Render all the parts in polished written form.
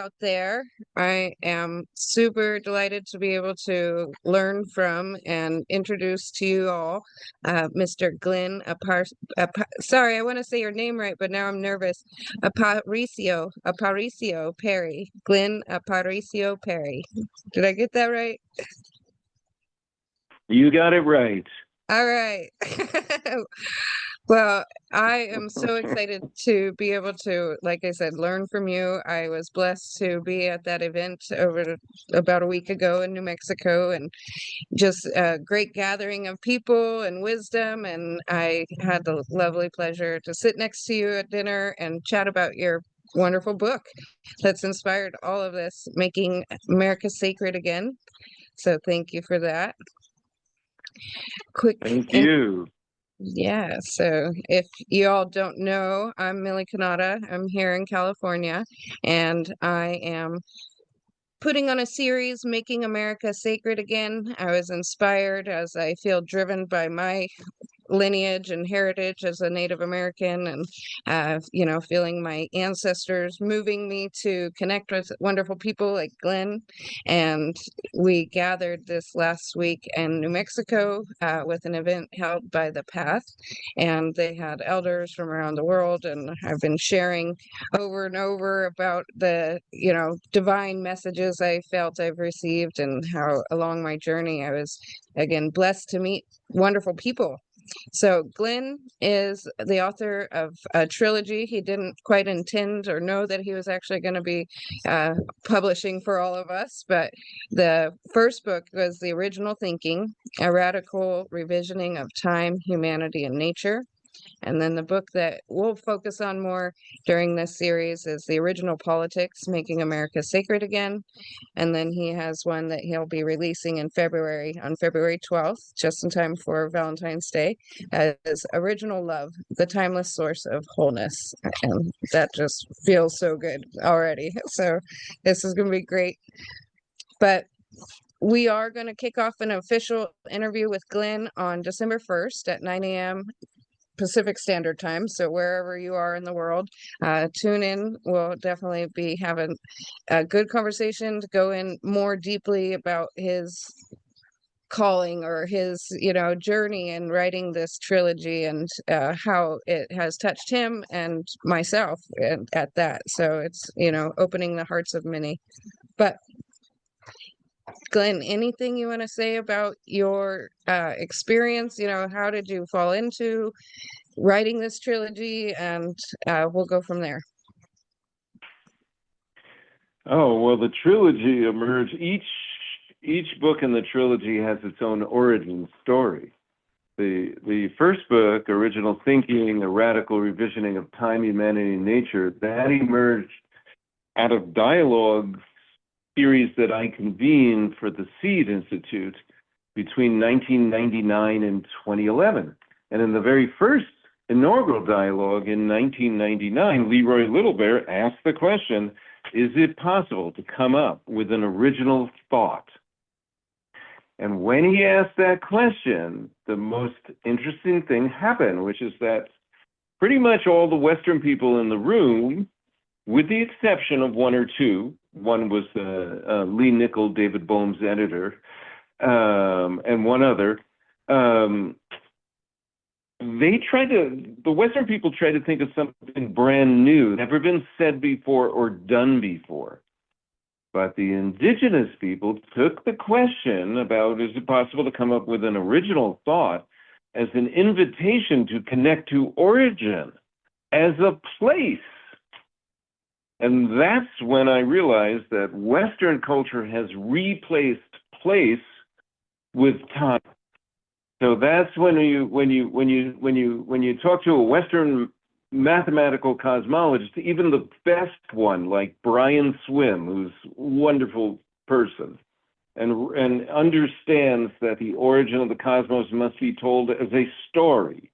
out there. I am super delighted to be able to learn from and introduce to you all Mr. Glenn sorry, I want to say your name right, but now I'm nervous. Aparicio Parry. Glenn Aparicio Parry. Did I get that right? You got it right. All right. Well, I am so excited to be able to, like I said, learn from you. I was blessed to be at that event about a week ago in New Mexico, and just a great gathering of people and wisdom. And I had the lovely pleasure to sit next to you at dinner and chat about your wonderful book that's inspired all of this, Making America Sacred Again. So thank you for that. Thank you. Yeah, so if you all don't know, I'm Milli Cannata. I'm here in California, and I am putting on a series, Making America Sacred Again. I was inspired as I feel driven by my lineage and heritage as a Native American, and feeling my ancestors moving me to connect with wonderful people like Glenn. And we gathered this last week in New Mexico with an event held by the Path, and they had elders from around the world, and I've been sharing over and over about the divine messages I felt I've received, and how along my journey I was again blessed to meet wonderful people. So Glenn is the author of a trilogy. He didn't quite intend or know that he was actually going to be publishing for all of us, but the first book was The Original Thinking, a radical revisioning of time, humanity, and nature. And then the book that we'll focus on more during this series is The Original Politics, Making America Sacred Again. And then he has one that he'll be releasing in February, on February 12th, just in time for Valentine's Day, as Original Love, the Timeless Source of Wholeness. And that just feels so good already. So this is going to be great. But we are going to kick off an official interview with Glenn on December 1st at 9 a.m. Pacific Standard Time. So wherever you are in the world, tune in. We'll definitely be having a good conversation to go in more deeply about his calling or his journey in writing this trilogy, and how it has touched him and myself at that. So it's opening the hearts of many. But Glenn, anything you want to say about your experience? How did you fall into writing this trilogy? And we'll go from there. Oh, well, the trilogy emerged. Each book in the trilogy has its own origin story. The first book, Original Thinking, a radical revisioning of time, humanity, and nature, that emerged out of dialogue series that I convened for the Seed Institute between 1999 and 2011. And in the very first inaugural dialogue in 1999, Leroy Littlebear asked the question, is it possible to come up with an original thought? And when he asked that question, the most interesting thing happened, which is that pretty much all the Western people in the room, with the exception of one or two, one was Lee Nickel, David Boehm's editor, and one other, the Western people tried to think of something brand new, never been said before or done before. But the indigenous people took the question about, is it possible to come up with an original thought, as an invitation to connect to origin as a place. And that's when I realized that Western culture has replaced place with time. So that's when you talk to a Western mathematical cosmologist, even the best one like Brian Swim, who's a wonderful person, and understands that the origin of the cosmos must be told as a story.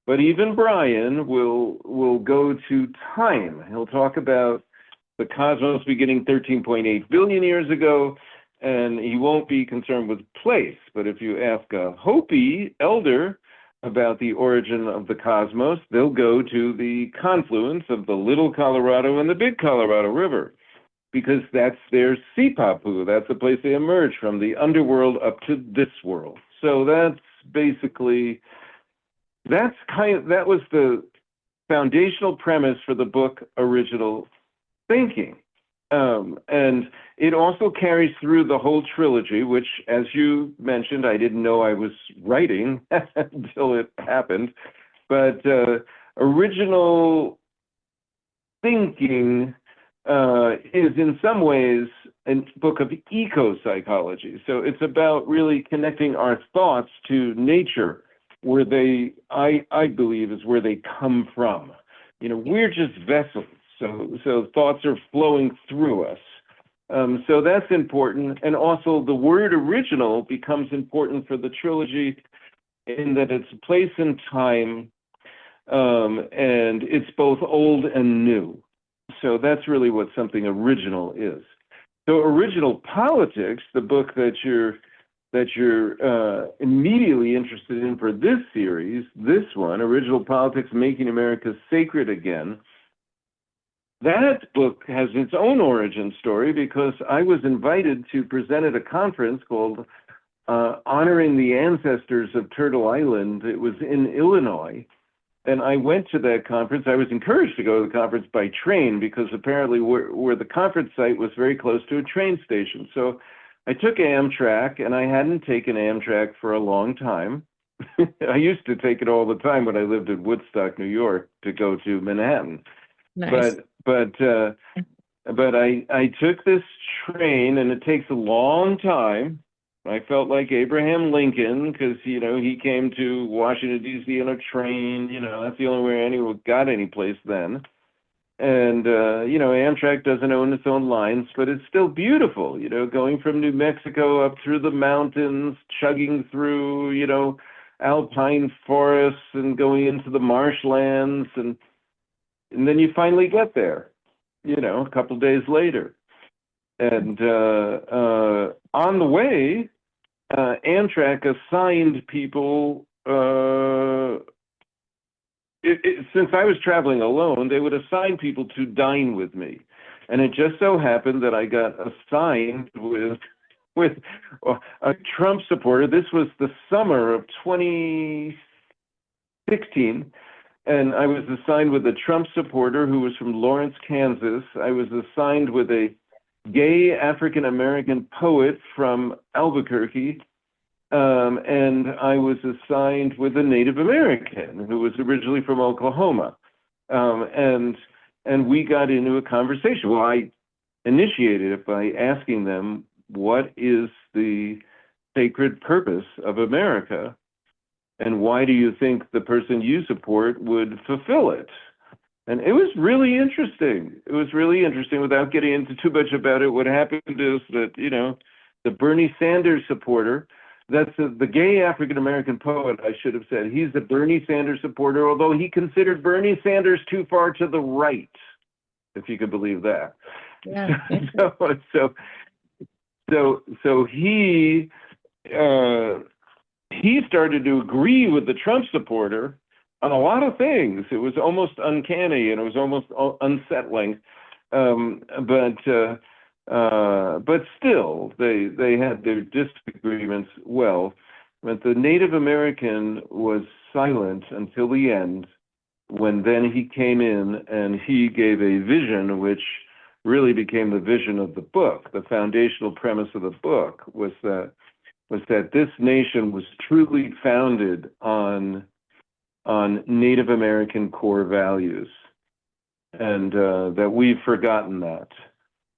But even Brian will go to time. He'll talk about the cosmos beginning 13.8 billion years ago, and he won't be concerned with place. But if you ask a Hopi elder about the origin of the cosmos, they'll go to the confluence of the Little Colorado and the Big Colorado River. because that's their sipapu. That's the place they emerge from, the underworld up to this world. So that's basically, that was the foundational premise for the book Original Thinking. And it also carries through the whole trilogy, which, as you mentioned, I didn't know I was writing until it happened. But Original Thinking is in some ways a book of eco-psychology. So it's about really connecting our thoughts to nature, where they, I believe, is where they come from. You know, we're just vessels. So thoughts are flowing through us. So that's important. And also the word original becomes important for the trilogy in that it's place and time, and it's both old and new. So that's really what something original is. So Original Politics, the book that you're immediately interested in for this series, this one, Original Politics, Making America Sacred Again, that book has its own origin story because I was invited to present at a conference called Honoring the Ancestors of Turtle Island. It was in Illinois. And I went to that conference. I was encouraged to go to the conference by train because apparently where the conference site was very close to a train station. So I took Amtrak, and I hadn't taken Amtrak for a long time. I used to take it all the time when I lived in Woodstock, New York, to go to Manhattan. Nice. But I took this train, and it takes a long time. I felt like Abraham Lincoln because, you know, he came to Washington, D.C. on a train. You know, that's the only way anyone got any place then. And, you know, Amtrak doesn't own its own lines, but it's still beautiful, you know, going from New Mexico up through the mountains, chugging through, you know, alpine forests and going into the marshlands. And then you finally get there, you know, a couple of days later. And on the way, Amtrak assigned people, since I was traveling alone, they would assign people to dine with me. And it just so happened that I got assigned with a Trump supporter. This was the summer of 2016. And I was assigned with a Trump supporter who was from Lawrence, Kansas. I was assigned with a gay African-American poet from Albuquerque. And I was assigned with a Native American who was originally from Oklahoma. And we got into a conversation. Well, I initiated it by asking them, what is the sacred purpose of America? And why do you think the person you support would fulfill it? And it was really interesting. It was really interesting. Without getting into too much about it, what happened is that, you know, the Bernie Sanders supporter, that's the gay African-American poet, I should have said, he's the Bernie Sanders supporter, although he considered Bernie Sanders too far to the right, if you could believe that. Yeah. So he started to agree with the Trump supporter on a lot of things. It was almost uncanny and it was almost unsettling. But still, they had their disagreements. Well, but the Native American was silent until the end, when then he came in and he gave a vision which really became the vision of the book. The foundational premise of the book was that this nation was truly founded on Native American core values, and that we've forgotten that.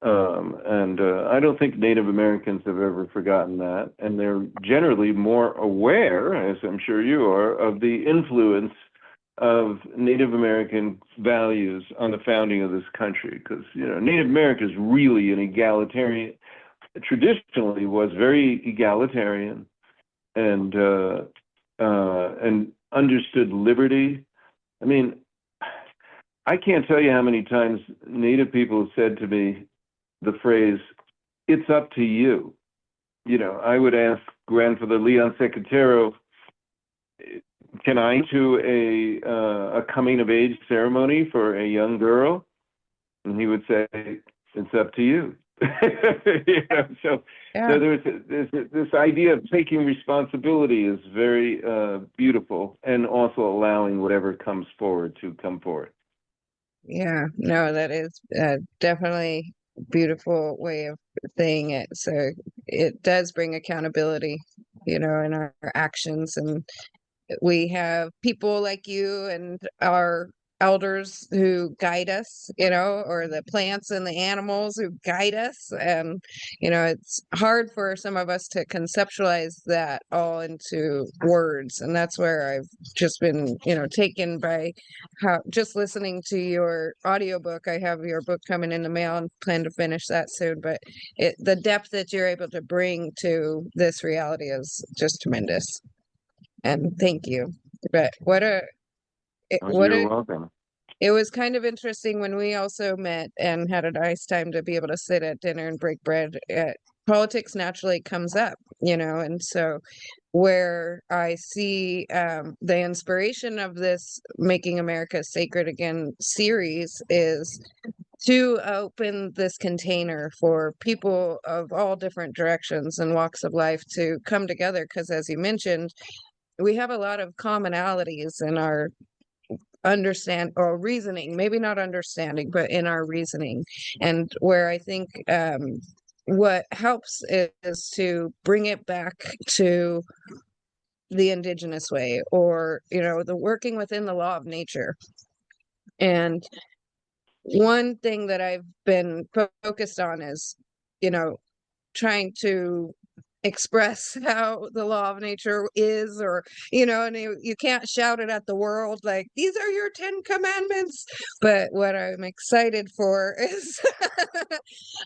I don't think Native Americans have ever forgotten that, and they're generally more aware, as I'm sure you are, of the influence of Native American values on the founding of this country. Because, you know, Native America is really an egalitarian, traditionally was very egalitarian, and understood liberty. I mean, I can't tell you how many times Native people have said to me the phrase, "It's up to you." You know, I would ask Grandfather Leon Secretero, "Can I do a coming of age ceremony for a young girl?" And he would say, it's up to you. So Yeah. there's this idea of taking responsibility is very beautiful, and also allowing whatever comes forward to come forward. Yeah, no, that is definitely a beautiful way of saying it. So it does bring accountability, in our actions. And we have people like you and our elders who guide us, or the plants and the animals who guide us. And, it's hard for some of us to conceptualize that all into words. And that's where I've just been, taken by how just listening to your audiobook. I have your book coming in the mail and plan to finish that soon. But the depth that you're able to bring to this reality is just tremendous. And thank you. But Oh, what you're a welcome. it was kind of interesting when we also met and had a nice time to be able to sit at dinner and break bread. Politics naturally comes up, and so where I see the inspiration of this Making America Sacred Again series is to open this container for people of all different directions and walks of life to come together. Because as you mentioned, we have a lot of commonalities in our understand or reasoning, maybe not understanding, but in our reasoning. And where I think what helps is to bring it back to the indigenous way, or the working within the law of nature. And one thing that I've been focused on is trying to express how the law of nature is, or and you can't shout it at the world like these are your 10 commandments. But what I'm excited for is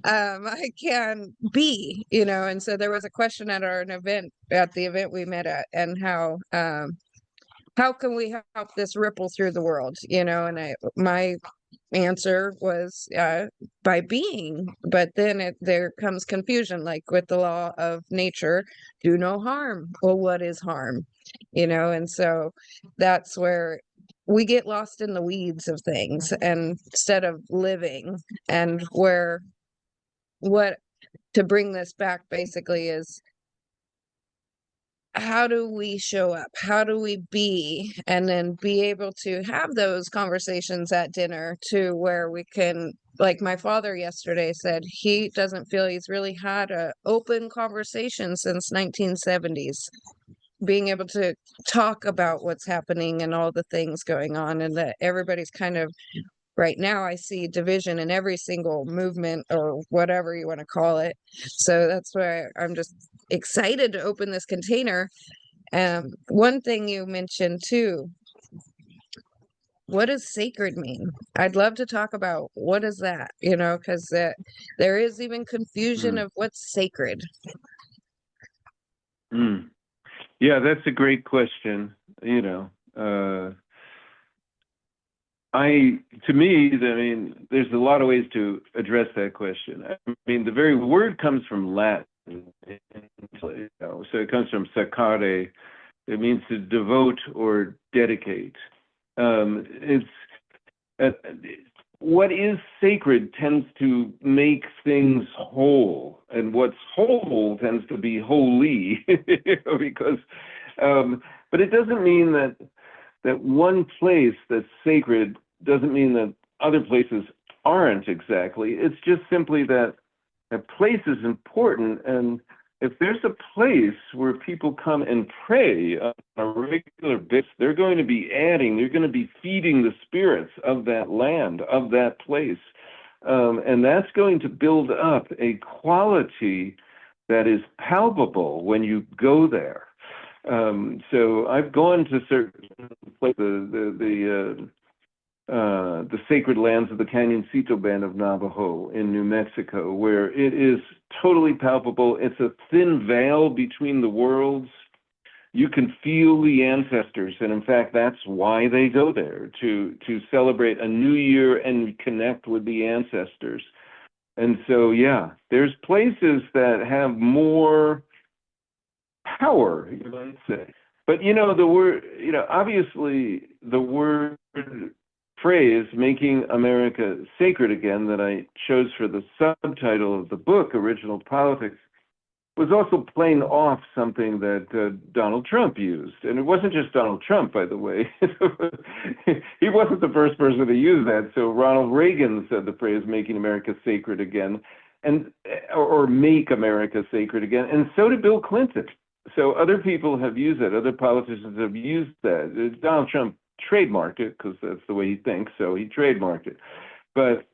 I can be, and so there was a question at the event we met at, and how can we help this ripple through the world, and my answer was by being. But then there comes confusion, like with the law of nature, do no harm. Well, what is harm? And so that's where we get lost in the weeds of things, and instead of living. And what to bring this back basically is, how do we show up? How do we be? And then be able to have those conversations at dinner, to where we can, like my father yesterday said, he doesn't feel he's really had a open conversation since 1970s, being able to talk about what's happening and all the things going on, and that everybody's kind of, right now I see division in every single movement, or whatever you want to call it. So that's why I'm just excited to open this container. One thing you mentioned too, what does sacred mean? I'd love to talk about what is that, because there is even confusion Mm. of what's sacred. Mm. Yeah, that's a great question. To me, there's a lot of ways to address that question. I mean, the very word comes from Latin, so it comes from sacare. It means to devote or dedicate. It's what is sacred tends to make things whole, and what's whole tends to be holy, because. But it doesn't mean that one place that's sacred doesn't mean that other places aren't exactly. It's just simply that a place is important, and if there's a place where people come and pray on a regular basis, they're going to be feeding the spirits of that land, of that place. And that's going to build up a quality that is palpable when you go there. So I've gone to certain places, the sacred lands of the Cañoncito Band of Navajo in New Mexico, where it is totally palpable. It's a thin veil between the worlds. You can feel the ancestors, and in fact, that's why they go there, to celebrate a new year and connect with the ancestors. And so, yeah, there's places that have more power, you might say. But the word, obviously the word phrase, Making America Sacred Again, that I chose for the subtitle of the book, Original Politics, was also playing off something that Donald Trump used. And it wasn't just Donald Trump, by the way. He wasn't the first person to use that. So Ronald Reagan said the phrase, Making America Sacred Again, and or Make America Sacred Again. And so did Bill Clinton. So other people have used that. Other politicians have used that. Donald Trump trademarked it because that's the way he thinks. So he trademarked it. But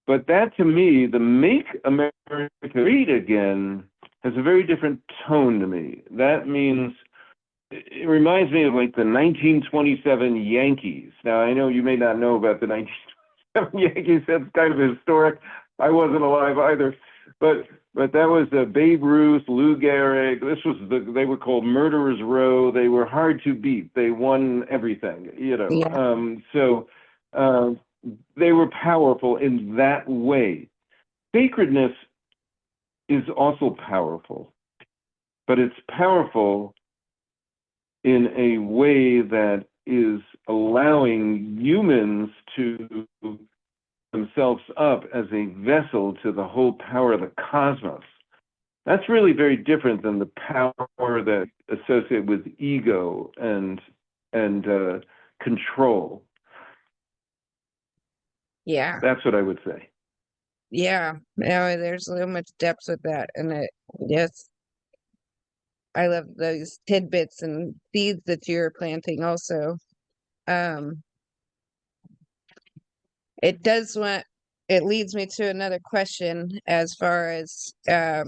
that, to me, the Make America Great Again has a very different tone to me. That means, it reminds me of like the 1927 Yankees. Now, I know you may not know about the 1927 Yankees. That's kind of historic. I wasn't alive either. But that was Babe Ruth, Lou Gehrig. They were called Murderers Row. They were hard to beat. They won everything, you know. Yeah. They were powerful in that way. Sacredness is also powerful, but it's powerful in a way that is allowing humans to themselves up as a vessel to the whole power of the cosmos. That's really very different than the power that associated with ego and control. Yeah. That's what I would say. Yeah. No, there's so much depth with that. And yes, I love those tidbits and seeds that you're planting also. Um, it does it leads me to another question as far as I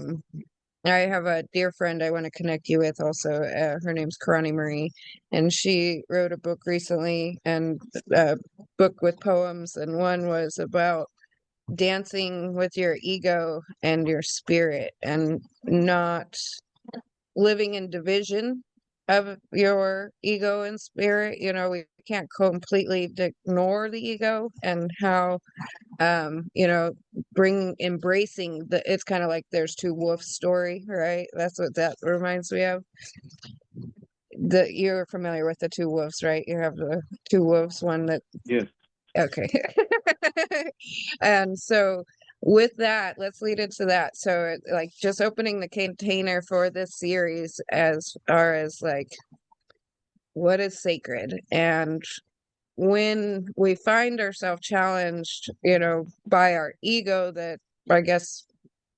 have a dear friend I want to connect you with also. Her name's Karani Marie, and she wrote a book recently, and a book with poems, and one was about dancing with your ego and your spirit and not living in division of your ego and spirit. You know, we can't completely ignore the ego, and how embracing it's kind of like there's two wolves story, right? That's what that reminds me of. You're familiar with the two wolves, right? You have the two wolves, one that Yes. okay. And so with that, let's lead into that. So like just opening the container for this series as far as like what is sacred, and when we find ourselves challenged, by our ego that I guess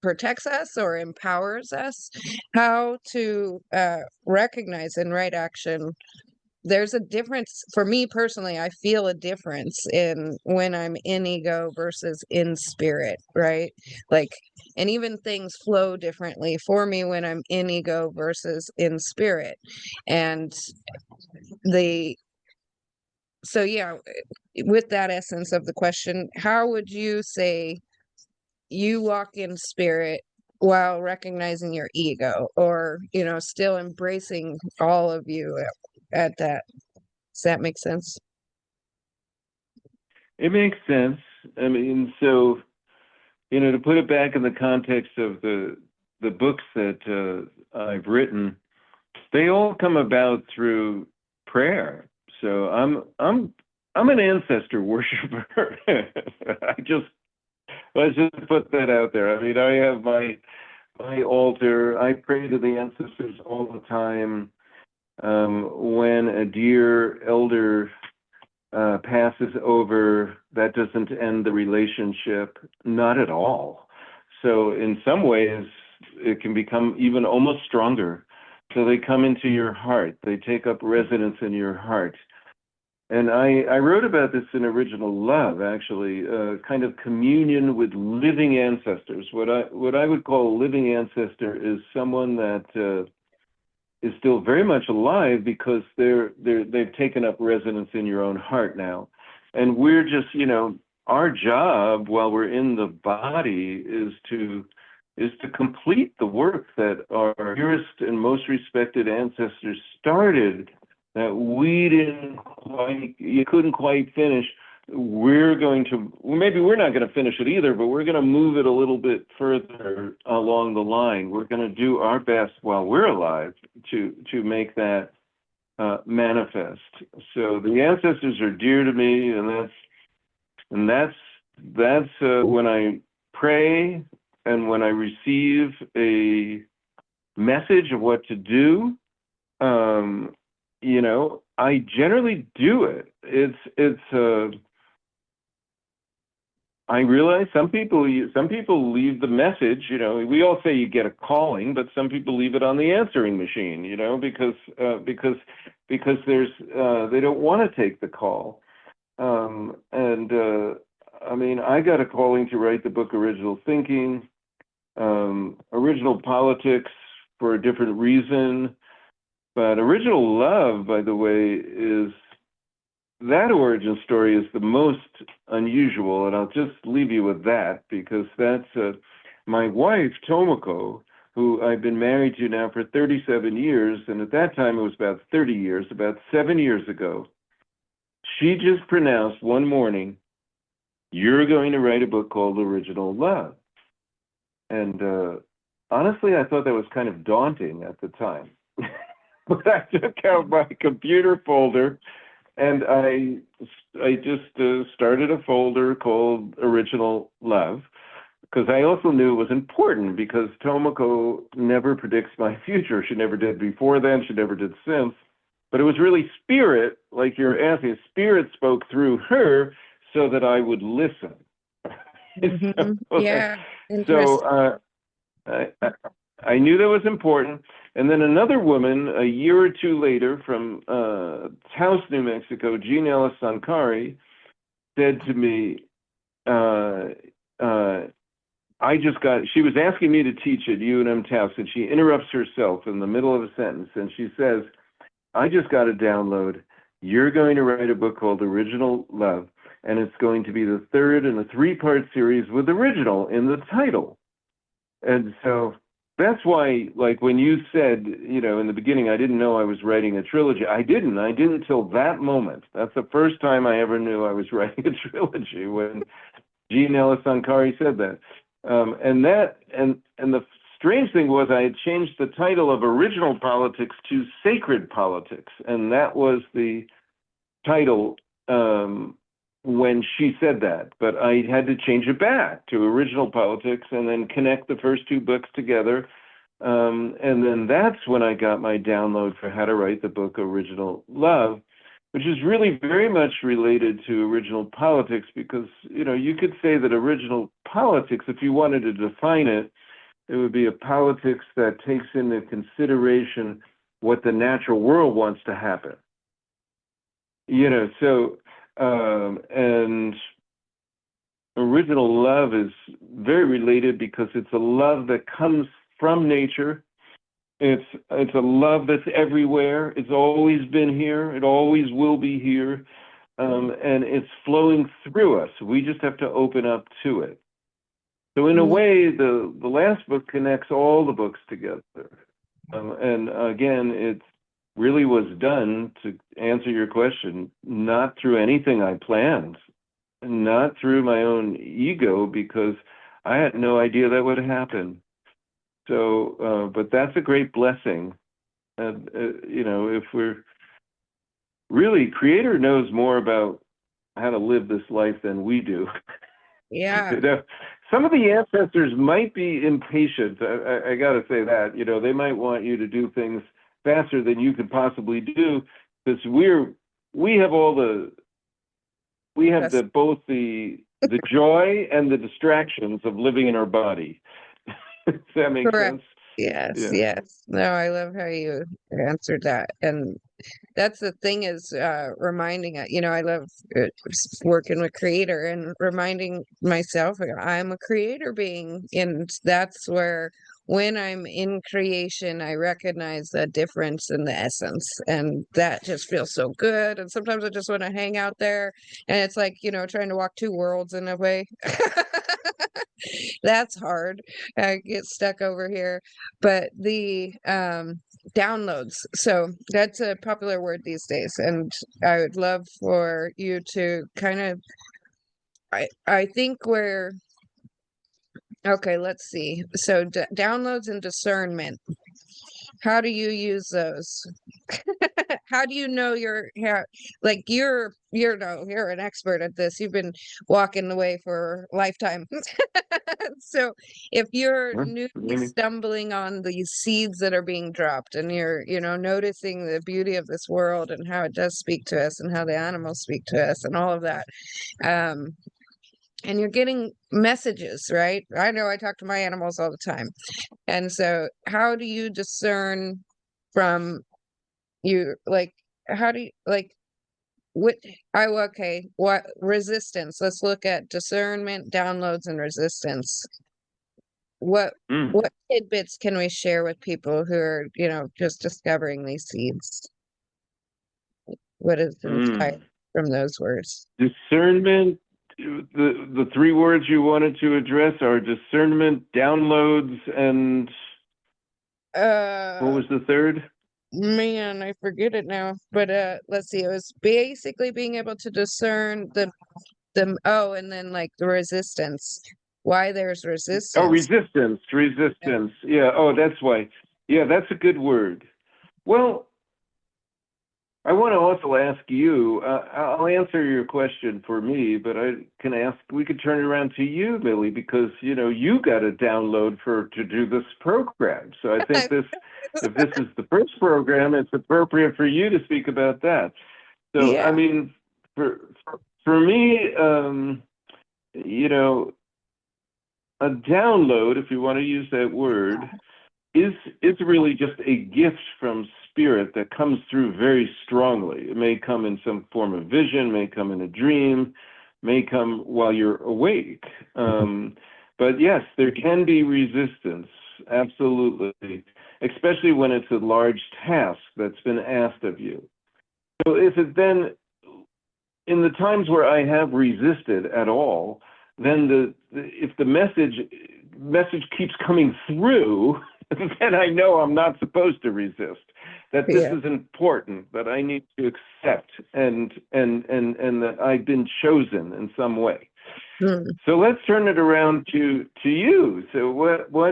protects us or empowers us, how to recognize in right action. There's a difference for me personally. I feel a difference in when I'm in ego versus in spirit, right? Like, and even things flow differently for me when I'm in ego versus in spirit. And so yeah, with that essence of the question, how would you say you walk in spirit while recognizing your ego, or still embracing all of you at that? Does that make sense? It makes sense. I mean, so, to put it back in the context of the books that I've written, they all come about through prayer. So I'm an ancestor worshiper. Let's just put that out there. I mean, I have my altar. I pray to the ancestors all the time. When a dear elder passes over, that doesn't end the relationship, not at all. So in some ways, it can become even almost stronger. So they come into your heart. They take up residence in your heart. And I wrote about this in Original Love, actually, kind of communion with living ancestors. What I would call a living ancestor is someone that is still very much alive because they've taken up residence in your own heart now. And we're just, our job while we're in the body is to complete the work that our dearest and most respected ancestors started, that you couldn't quite finish. Maybe we're not going to finish it either, but we're going to move it a little bit further along the line. We're going to do our best while we're alive to make that manifest. So the ancestors are dear to me, and that's when I pray and when I receive a message of what to do. You know, I generally do it. I realize some people leave the message. You know, we all say you get a calling, but some people leave it on the answering machine. You know, because there's they don't want to take the call. I mean, I got a calling to write the book Original Thinking, Original Politics for a different reason. But Original Love, by the way, is that origin story is the most unusual, and I'll just leave you with that because that's my wife, Tomoko, who I've been married to now for 37 years, and at that time it was about 30 years, about 7 years ago. She just pronounced one morning, "You're going to write a book called Original Love." And honestly, I thought that was kind of daunting at the time. But I took out my computer folder and I just started a folder called Original Love, because I also knew it was important, because Tomoko never predicts my future. She never did before then. She never did since. But it was really spirit, like you're asking, spirit spoke through her so that I would listen. Yeah, So interesting. I knew that was important. And then another woman, a year or two later, from Taos, New Mexico, Jean Ellis Sankari, said to me, she was asking me to teach at UNM Taos, and she interrupts herself in the middle of a sentence, and she says, "I just got a download. You're going to write a book called Original Love, and it's going to be the third in a 3-part series with original in the title." And so that's why, like when you said, you know, in the beginning, I didn't know I was writing a trilogy. I didn't till that moment. That's the first time I ever knew I was writing a trilogy, when Jean Ellis Sankari said that. And the strange thing was I had changed the title of Original Politics to Sacred Politics, and that was the title when she said that. But I had to change it back to Original Politics and then connect the first 2 books together. And then that's when I got my download for how to write the book Original Love, which is really very much related to original politics, because, you know, you could say that original politics, if you wanted to define it, it would be a politics that takes into consideration what the natural world wants to happen. You know, so, and original love is very related because it's a love that comes from nature. It's a love that's everywhere. It's always been here. It always will be here. And it's flowing through us. We just have to open up to it. So in a way, the last book connects all the books together. And again, it really was done, to answer your question, not through anything I planned, not through my own ego, because I had no idea that would happen. So, but that's a great blessing. And, you know, if we're really, Creator knows more about how to live this life than we do. Yeah. You know, some of the ancestors might be impatient. I got to say that, you know, they might want you to do things faster than you could possibly do, because we have both the joy and the distractions of living in our body. Does that make Correct. sense? Yes, Yeah. yes. No, I love how you answered that. And that's the thing, is reminding you know, I love working with creator and reminding myself I'm a creator being, and that's where, when I'm in creation, I recognize the difference in the essence, and that just feels so good. And sometimes I just want to hang out there, and it's like, you know, trying to walk 2 worlds in a way. That's hard. I get stuck over here. But the downloads, so that's a popular word these days, and I would love for you to kind of, I think we're okay, let's see. So downloads and discernment. how do you use those? How do you know like you're an expert at this. You've been walking the way for a lifetime. So if you're Huh? newly Maybe. stumbling on these seeds that are being dropped and you're, noticing the beauty of this world and how it does speak to us and how the animals speak to us and all of that, um, and you're getting messages, right? I know I talk to my animals all the time. And so how do you discern from you, like, how do you, like, what, okay, what resistance? Let's look at discernment, downloads, and resistance. What Mm. what tidbits can we share with people who are, just discovering these seeds? What is inspired Mm. from those words? Discernment. The three words you wanted to address are discernment, downloads, and what Uh, was the third? man, I forget it now. But let's see. It was basically being able to discern and then like the resistance. Why there's Oh, resistance. resistance, resistance. Yeah. Oh, that's why. Yeah, that's a good word. Well, I want to also ask you, I'll answer your question for me, but we could turn it around to you, Millie, because, you got a download to do this program. So I think if this is the first program, it's appropriate for you to speak about that. So, I Yeah. mean, for me, you know, a download, if you want to use that word, is really just a gift from spirit that comes through very strongly. It may come in some form of vision, may come in a dream, may come while you're awake. But yes, there can be resistance, absolutely, especially when it's a large task that's been asked of you. So if it then, in the times where I have resisted at all, then if the message keeps coming through, then I know I'm not supposed to resist. That this Yeah. is important. That I need to accept, and that I've been chosen in some way. Mm. So let's turn it around to you. So what was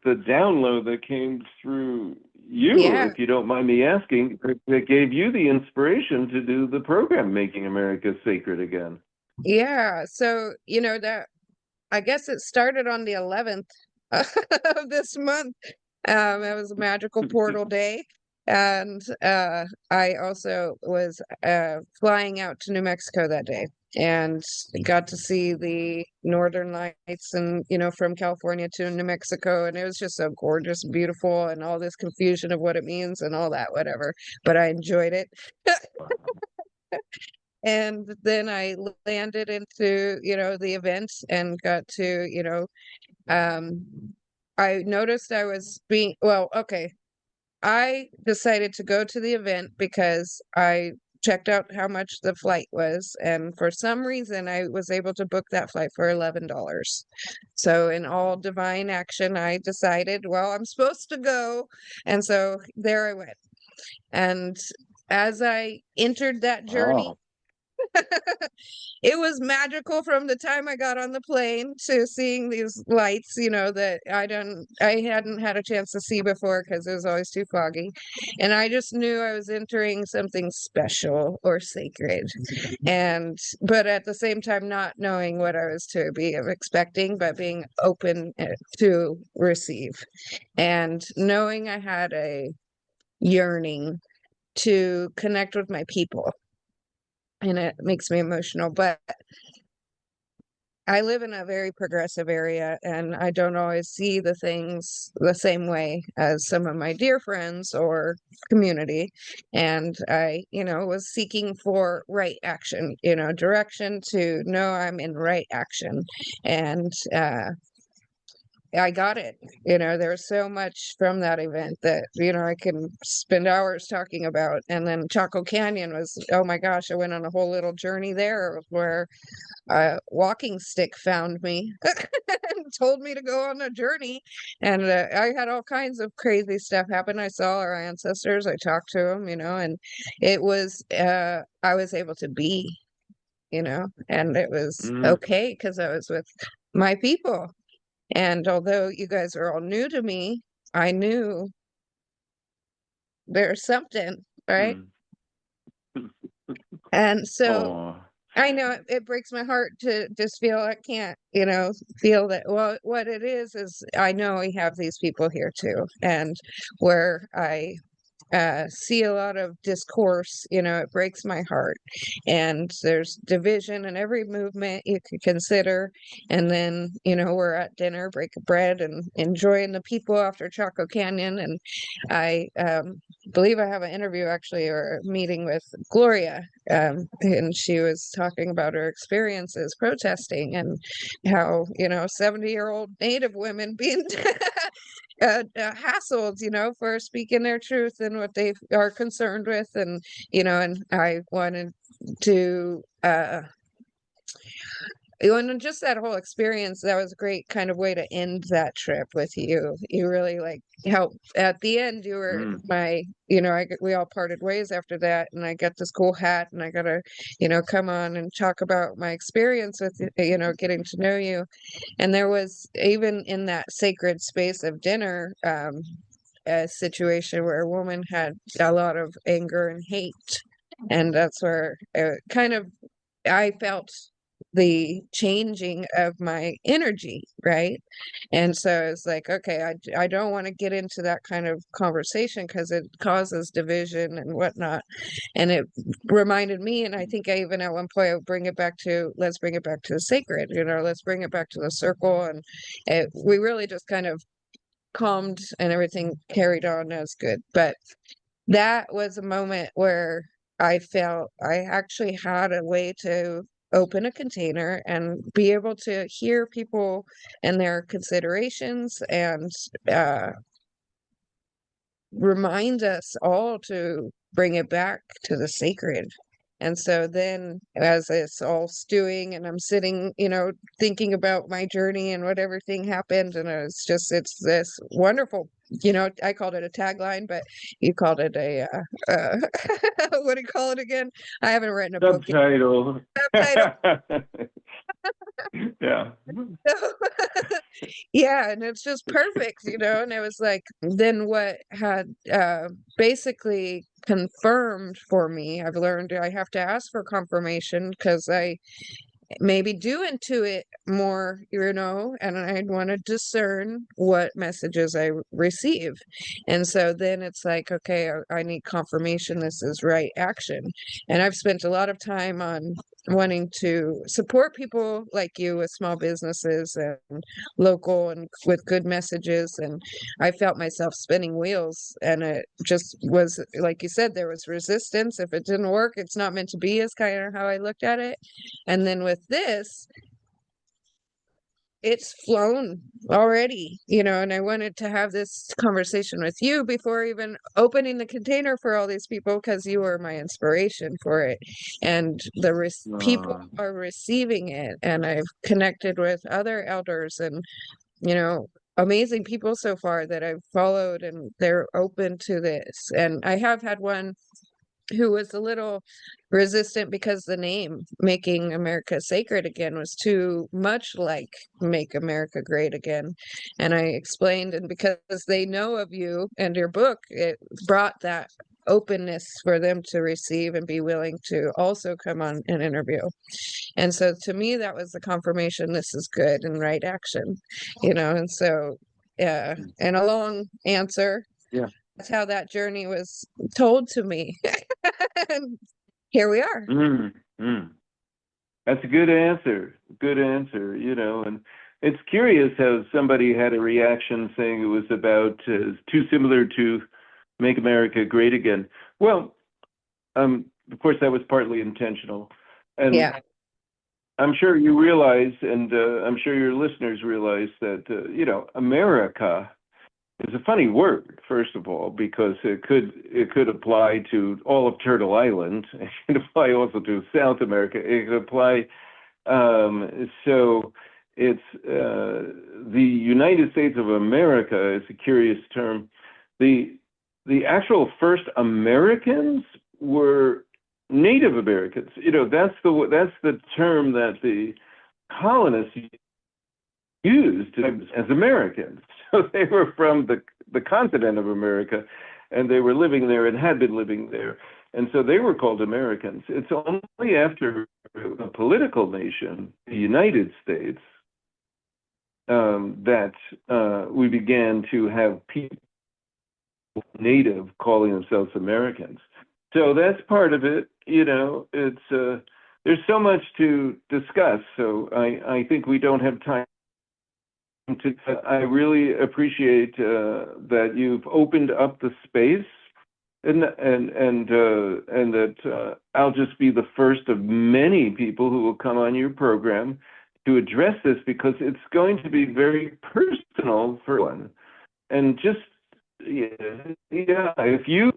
the download that came through you, Yeah. if you don't mind me asking, that gave you the inspiration to do the program Making America Sacred Again? Yeah. So, that I guess it started on the 11th of this month. It was a magical portal day. And I also was flying out to New Mexico that day and got to see the Northern Lights and, from California to New Mexico. And it was just so gorgeous, beautiful, and all this confusion of what it means and all that, whatever. But I enjoyed it. And then I landed into, the event and got to, um, I noticed I was okay. I decided to go to the event because I checked out how much the flight was, and for some reason I was able to book that flight for $11. So in all divine action, I decided, well, I'm supposed to go, and so there I went. And as I entered that journey, Oh, it was magical from the time I got on the plane to seeing these lights, that I hadn't had a chance to see before because it was always too foggy. And I just knew I was entering something special or sacred. But at the same time, not knowing what I was to be expecting, but being open to receive. And knowing I had a yearning to connect with my people, and it makes me emotional. But I live in a very progressive area and I don't always see the things the same way as some of my dear friends or community. And I, was seeking for right action, direction to know I'm in right action. And I got it. There's so much from that event that, I can spend hours talking about. And then Chaco Canyon was, oh my gosh, I went on a whole little journey there where a walking stick found me and told me to go on a journey. And I had all kinds of crazy stuff happen. I saw our ancestors, I talked to them, and it was, I was able to be, and it was mm, okay because I was with my people. And although you guys are all new to me, I knew there's something, right? Mm. And so Oh. I know it breaks my heart to just feel I can't, feel that. Well, what it is I know we have these people here too, and where I see a lot of discourse, it breaks my heart. And there's division in every movement you could consider. And then, we're at dinner, breaking bread and enjoying the people after Chaco Canyon. And I believe I have an interview actually or a meeting with Gloria. And she was talking about her experiences protesting and how, 70-year-old Native women being hassled, for speaking their truth and what they are concerned with. And, and I wanted to, and just that whole experience, that was a great kind of way to end that trip with you. You really like helped at the end. You were Mm. my, we all parted ways after that, and I got this cool hat, and I got to, come on and talk about my experience with, getting to know you. And there was even in that sacred space of dinner, a situation where a woman had a lot of anger and hate. And that's where kind of I felt the changing of my energy, right? And so it's like, okay, I don't want to get into that kind of conversation because it causes division and whatnot. And it reminded me, and I think I even at one point I would bring it back to, let's bring it back to the sacred, let's bring it back to the circle. And we really just kind of calmed and everything carried on as good. But that was a moment where I felt I actually had a way to open a container and be able to hear people and their considerations and uh, remind us all to bring it back to the sacred. And so then, as it's all stewing, and I'm sitting, thinking about my journey and what everything happened, and it's this wonderful, I called it a tagline, but you called it a, what do you call it again? I haven't written a book yet. Subtitle. Subtitle. Yeah. Yeah, and it's just perfect, and it was like then what had basically confirmed for me, I've learned I have to ask for confirmation because I maybe do intuit more, and I'd want to discern what messages I receive. And so then it's like, okay, I need confirmation this is right action. And I've spent a lot of time on wanting to support people like you with small businesses and local and with good messages. And I felt myself spinning wheels, and it just was like you said, there was resistance. If it didn't work, it's not meant to be, is kind of how I looked at it. And then with this, it's flown already, and I wanted to have this conversation with you before even opening the container for all these people because you were my inspiration for it. And the people Uh, are receiving it. And I've connected with other elders and, amazing people so far that I've followed, and they're open to this. And I have had one who was a little resistant because the name Making America Sacred Again was too much like Make America Great Again. And I explained, and because they know of you and your book, it brought that openness for them to receive and be willing to also come on an interview. And so to me, that was the confirmation this is good and right action, and so, yeah, and a long answer. yeah. That's how that journey was told to me. And here we are. Mm, mm. That's a good answer. Good answer, and it's curious how somebody had a reaction saying it was about too similar to Make America Great Again. Well, of course, that was partly intentional. And Yeah. I'm sure you realize, and I'm sure your listeners realize that, America is a funny word, first of all, because it could apply to all of Turtle Island. It could apply also to South America. It could apply, so it's the United States of America is a curious term. The actual first Americans were Native Americans. That's the term that the colonists used as Americans. So they were from the continent of America, and they were living there and had been living there. And so they were called Americans. It's only after a political nation, the United States, that we began to have people native calling themselves Americans. So that's part of it. You know, it's there's so much to discuss. So I think we don't have time to. I really appreciate that you've opened up the space. And that I'll just be the first of many people who will come on your program to address this, because it's going to be very personal for one. And just if you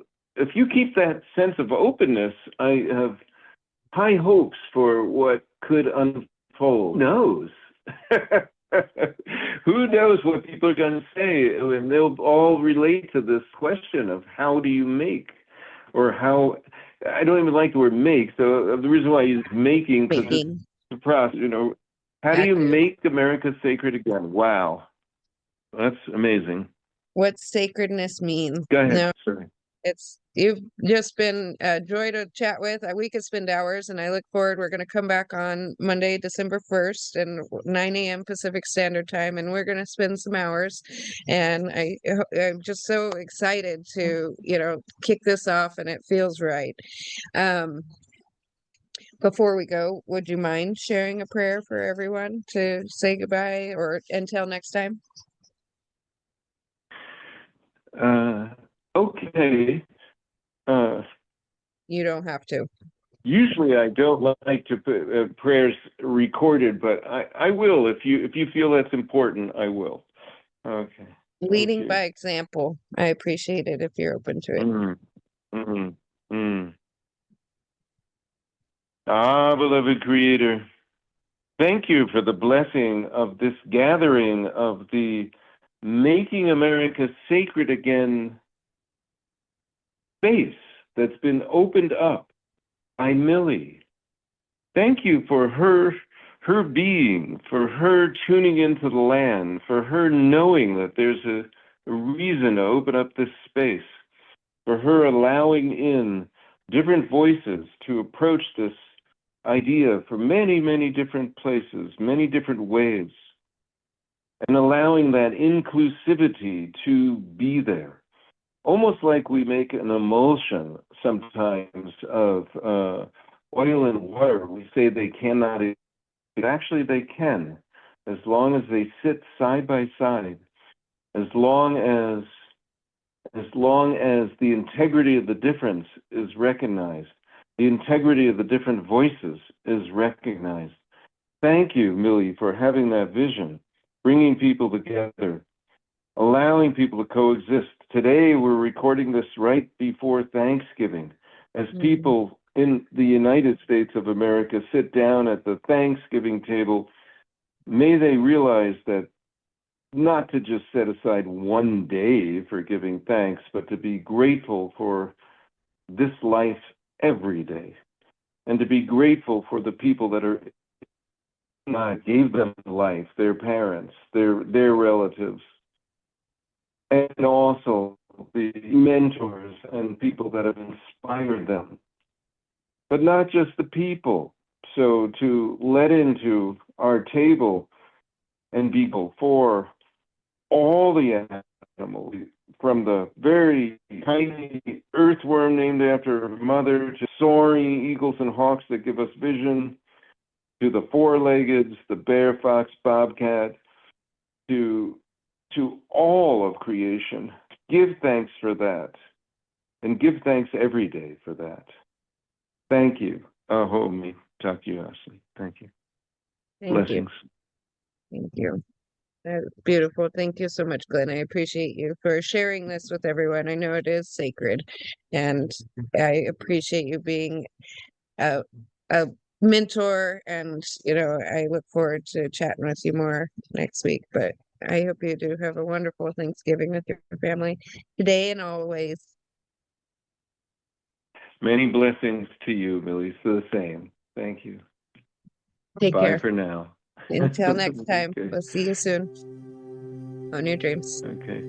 keep that sense of openness, I have high hopes for what could unfold. Who knows? Who knows what people are going to say, and they'll all relate to this question of how do you make, or how, I don't even like the word make, so the reason why I use making, because it's a process, you know, how do you make America sacred again? Wow, that's amazing. What sacredness means. Go ahead, No, sorry. you've just been a joy to chat with. We could spend hours, and I look forward. We're going to come back on Monday, December 1st, and 9 a.m. Pacific Standard Time, and we're going to spend some hours. And I'm just so excited to, kick this off, and it feels right. Before we go, would you mind sharing a prayer for everyone to say goodbye, or until next time? Okay. You don't have to. Usually I don't like to put prayers recorded, but I will. If you feel that's important, I will. Okay. Leading by example. I appreciate it if you're open to it. Beloved Creator, thank you for the blessing of this gathering of the Making America Sacred Again space that's been opened up by Milli. Thank you for her being, for her tuning into the land, for her knowing that there's a reason to open up this space, for her allowing in different voices to approach this idea from many, many different places, many different ways, and allowing that inclusivity to be there. Almost like we make an emulsion sometimes of oil and water. We say they cannot, but actually they can, as long as they sit side by side, as long as the integrity of the difference is recognized, the integrity of the different voices is recognized. Thank you, Milli, for having that vision, bringing people together, allowing people to coexist. Today, we're recording this right before Thanksgiving. As people in the United States of America sit down at the Thanksgiving table, may they realize that not to just set aside one day for giving thanks, but to be grateful for this life every day, and to be grateful for the people that gave them life, their parents, their relatives, and also the mentors and people that have inspired them. But not just the people. So to let into our table and be for all the animals, from the very tiny earthworm named after her mother, to soaring eagles and hawks that give us vision, to the four-leggeds, the bear, fox, bobcat, to all of creation. Give thanks for that, and give thanks every day for that. Thank you. Ahomi Takiasi. Thank you. Blessings. Thank you. That's beautiful. Thank you so much, Glenn. I appreciate you for sharing this with everyone. I know it is sacred, and I appreciate you being a mentor, and I look forward to chatting with you more next week. But I hope you do have a wonderful Thanksgiving with your family today and always. Many blessings to you, Milli. It's the same. Thank you. Take care. Bye for now. Until next time. Okay. We'll see you soon on your dreams. Okay.